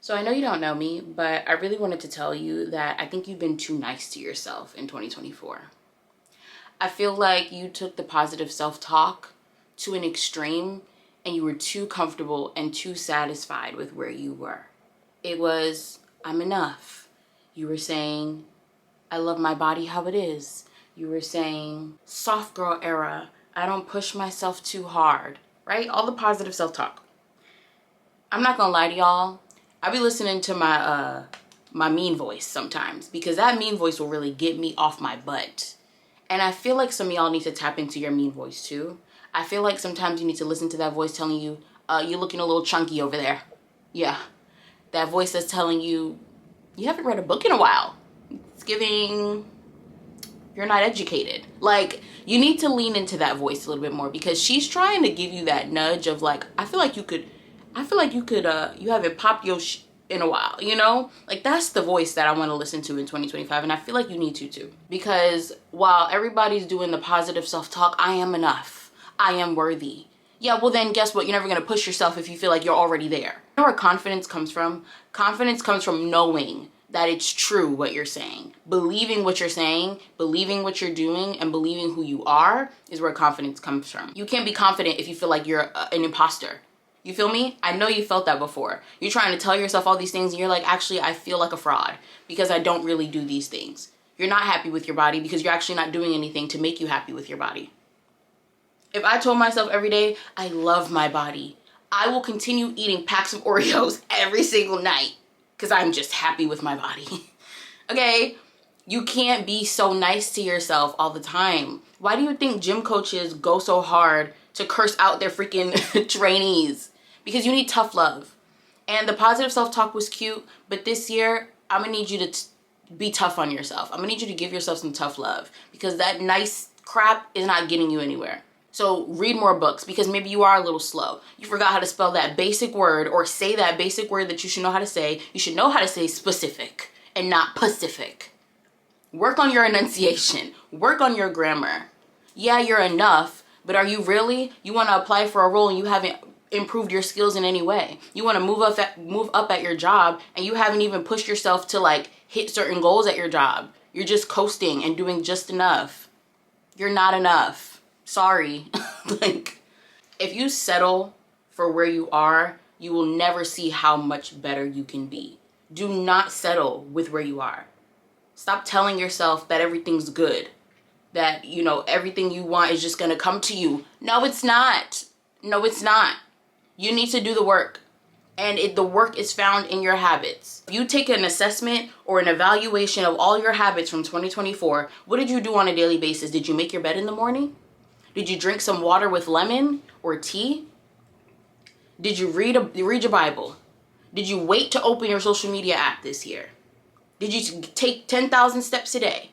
So I know you don't know me, but I really wanted to tell you that I think you've been too nice to yourself in 2024. I feel like you took the positive self-talk to an extreme and you were too comfortable and too satisfied with where you were. It was, I'm enough. You were saying, I love my body how it is. You were saying, soft girl era. I don't push myself too hard, right? All the positive self-talk. I'm not gonna lie to y'all. I be listening to my mean voice sometimes because that mean voice will really get me off my butt. And I feel like some of y'all need to tap into your mean voice too. I feel like sometimes you need to listen to that voice telling you, you're looking a little chunky over there. Yeah. That voice that's telling you, you haven't read a book in a while. It's giving, you're not educated. Like, you need to lean into that voice a little bit more because she's trying to give you that nudge of like, I feel like you haven't popped your in a while, you know? Like, that's the voice that I want to listen to in 2025, and I feel like you need to too. Because while everybody's doing the positive self-talk, I am enough, I am worthy. Yeah, well then guess what? You're never going to push yourself if you feel like you're already there. You know where confidence comes from? Confidence comes from knowing that it's true what you're saying. Believing what you're saying, believing what you're doing, and believing who you are is where confidence comes from. You can't be confident if you feel like you're an imposter. You feel me? I know you felt that before. You're trying to tell yourself all these things and you're like, actually, I feel like a fraud because I don't really do these things. You're not happy with your body because you're actually not doing anything to make you happy with your body. If I told myself every day, I love my body, I will continue eating packs of Oreos every single night because I'm just happy with my body. Okay? You can't be so nice to yourself all the time. Why do you think gym coaches go so hard to curse out their freaking trainees? Because you need tough love. And the positive self-talk was cute, but this year, I'm gonna need you to be tough on yourself. I'm gonna need you to give yourself some tough love because that nice crap is not getting you anywhere. So read more books because maybe you are a little slow. You forgot how to spell that basic word or say that basic word that you should know how to say. You should know how to say specific and not Pacific. Work on your enunciation. Work on your grammar. Yeah, you're enough, but are you really? You want to apply for a role and you haven't improved your skills in any way. You want to move up at your job and you haven't even pushed yourself to like hit certain goals at your job. You're just coasting and doing just enough. You're not enough. Sorry. Like, if you settle for where you are, you will never see how much better you can be. Do not settle with where you are. Stop telling yourself that everything's good. That, you know, everything you want is just going to come to you. No, it's not. No, it's not. You need to do the work. And the work is found in your habits. If you take an assessment or an evaluation of all your habits from 2024, what did you do on a daily basis? Did you make your bed in the morning? Did you drink some water with lemon or tea? Did you read your Bible? Did you wait to open your social media app this year? Did you take 10,000 steps a day?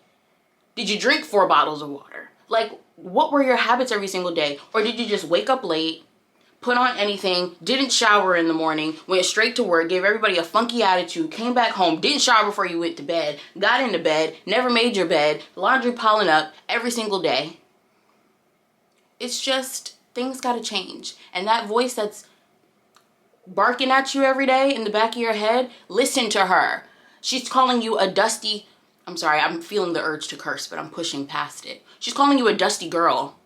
Did you drink 4 bottles of water? Like, what were your habits every single day? Or did you just wake up late, put on anything, didn't shower in the morning, went straight to work, gave everybody a funky attitude, came back home, didn't shower before you went to bed, got into bed, never made your bed, laundry piling up every single day? It's just, things gotta change. And that voice that's barking at you every day in the back of your head, listen to her. She's calling you a dusty, I'm sorry, I'm feeling the urge to curse, but I'm pushing past it. She's calling you a dusty girl,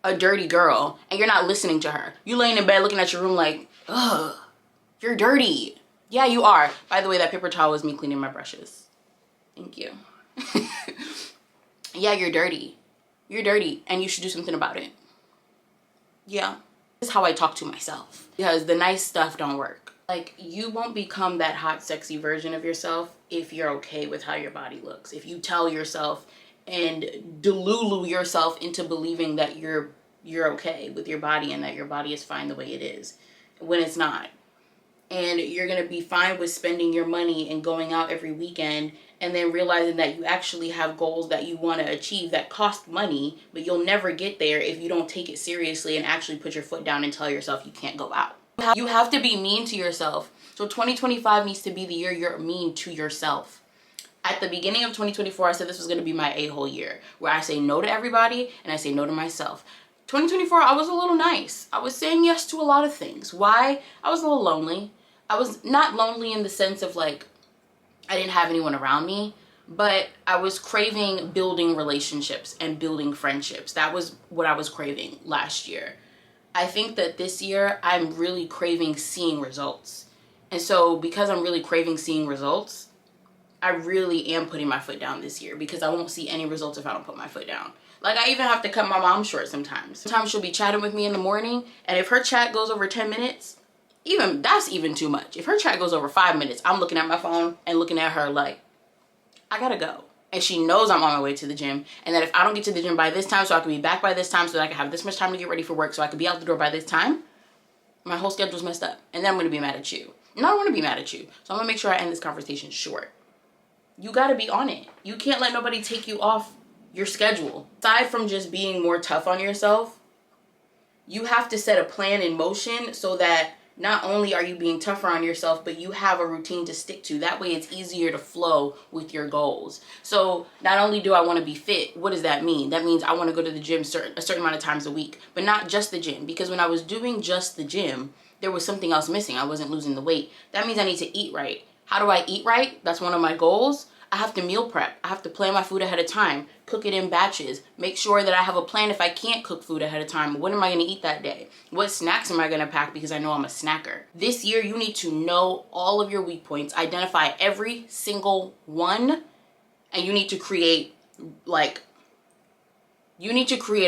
a dirty girl, and you're not listening to her. You laying in bed looking at your room like, ugh, you're dirty. Yeah, you are. By the way, that paper towel was me cleaning my brushes. Thank you. Yeah, you're dirty. You're dirty, and you should do something about it. Yeah. This is how I talk to myself. Because the nice stuff don't work. Like, you won't become that hot, sexy version of yourself if you're okay with how your body looks. If you tell yourself and delulu yourself into believing that you're okay with your body and that your body is fine the way it is, when it's not. And you're going to be fine with spending your money and going out every weekend and then realizing that you actually have goals that you want to achieve that cost money, but you'll never get there if you don't take it seriously and actually put your foot down and tell yourself you can't go out. You have to be mean to yourself. So 2025 needs to be the year you're mean to yourself. At the beginning of 2024, I said this was going to be my a-hole year, where I say no to everybody and I say no to myself. 2024, I was a little nice. I was saying yes to a lot of things. Why? I was a little lonely. I was not lonely in the sense of like I didn't have anyone around me, but I was craving building relationships and building friendships. That was what I was craving last year. I think that this year I'm really craving seeing results. And so because I'm really craving seeing results, I really am putting my foot down this year, because I won't see any results if I don't put my foot down. Like, I even have to cut my mom short sometimes. Sometimes she'll be chatting with me in the morning, and if her chat goes over 10 minutes, that's even too much. If her chat goes over 5 minutes, I'm looking at my phone and looking at her like, I gotta go. And she knows I'm on my way to the gym, and that if I don't get to the gym by this time so I can be back by this time so that I can have this much time to get ready for work so I can be out the door by this time, my whole schedule's messed up. And then I'm gonna be mad at you. And I don't wanna be mad at you. So I'm gonna make sure I end this conversation short. You gotta be on it. You can't let nobody take you off your schedule. Aside from just being more tough on yourself, you have to set a plan in motion so that not only are you being tougher on yourself, but you have a routine to stick to. That way it's easier to flow with your goals. So not only do I want to be fit, what does that mean? That means I want to go to the gym a certain amount of times a week, but not just the gym. Because when I was doing just the gym, there was something else missing. I wasn't losing the weight. That means I need to eat right. How do I eat right? That's one of my goals. I have to meal prep. I have to plan my food ahead of time, cook it in batches, make sure that I have a plan if I can't cook food ahead of time. What am I gonna eat that day? What snacks am I gonna pack because I know I'm a snacker? This year, you need to know all of your weak points, identify every single one, and you need to create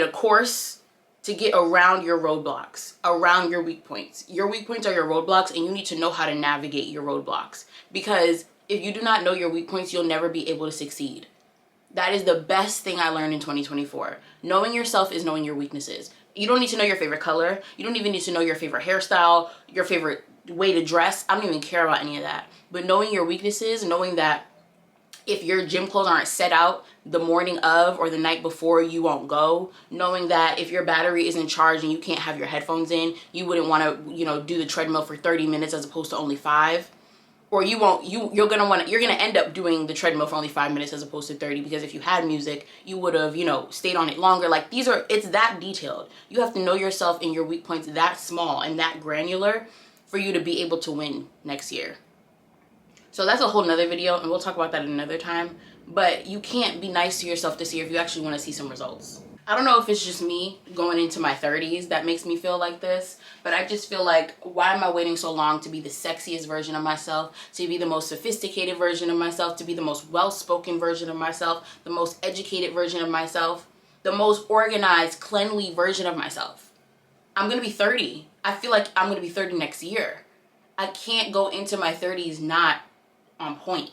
a course to get around your roadblocks, around your weak points. Your weak points are your roadblocks, and you need to know how to navigate your roadblocks, because if you do not know your weak points, you'll never be able to succeed. That is the best thing I learned in 2024. Knowing yourself is knowing your weaknesses. You don't need to know your favorite color. You don't even need to know your favorite hairstyle, your favorite way to dress. I don't even care about any of that. But knowing your weaknesses, knowing that if your gym clothes aren't set out the morning of or the night before, you won't go. Knowing that if your battery isn't charged and you can't have your headphones in, you wouldn't want to, do the treadmill for 30 minutes as opposed to only 5. Or you're gonna end up doing the treadmill for only 5 minutes as opposed to 30, because if you had music, you would have, stayed on it longer. Like, it's that detailed. You have to know yourself and your weak points that small and that granular for you to be able to win next year. So that's a whole nother video, and we'll talk about that another time. But you can't be nice to yourself this year if you actually want to see some results. I don't know if it's just me going into my 30s that makes me feel like this, but I just feel like, why am I waiting so long to be the sexiest version of myself, to be the most sophisticated version of myself, to be the most well-spoken version of myself, the most educated version of myself, the most organized, cleanly version of myself? I'm going to be 30. I feel like I'm going to be 30 next year. I can't go into my 30s not on point.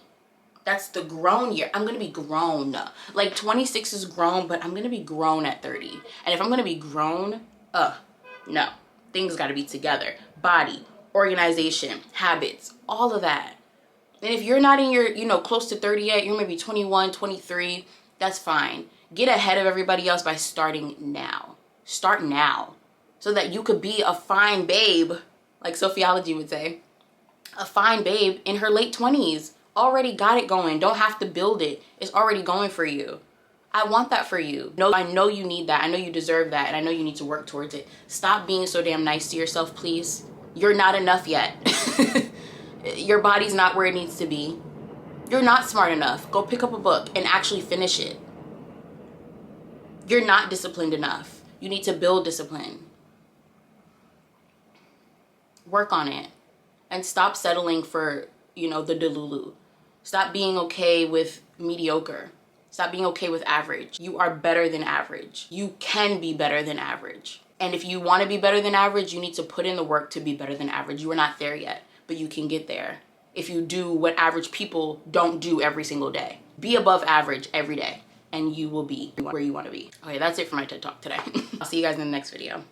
That's the grown year. I'm going to be grown. Like, 26 is grown, but I'm going to be grown at 30. And if I'm going to be grown, no. Things got to be together. Body, organization, habits, all of that. And if you're not in your, close to 30 yet, you're maybe 21, 23, that's fine. Get ahead of everybody else by starting now. Start now. So that you could be a fine babe, like Sophiology would say. A fine babe in her late 20s. Already got it going. Don't have to build it. It's already going for you. I want that for you. No, I know you need that. I know you deserve that. And I know you need to work towards it. Stop being so damn nice to yourself, please. You're not enough yet. Your body's not where it needs to be. You're not smart enough. Go pick up a book and actually finish it. You're not disciplined enough. You need to build discipline. Work on it. And stop settling for, the delulu. Stop being okay with mediocre. Stop being okay with average. You are better than average. You can be better than average. And if you want to be better than average, you need to put in the work to be better than average. You are not there yet, but you can get there if you do what average people don't do every single day. Be above average every day, and you will be where you want to be. Okay, that's it for my TED Talk today. I'll see you guys in the next video.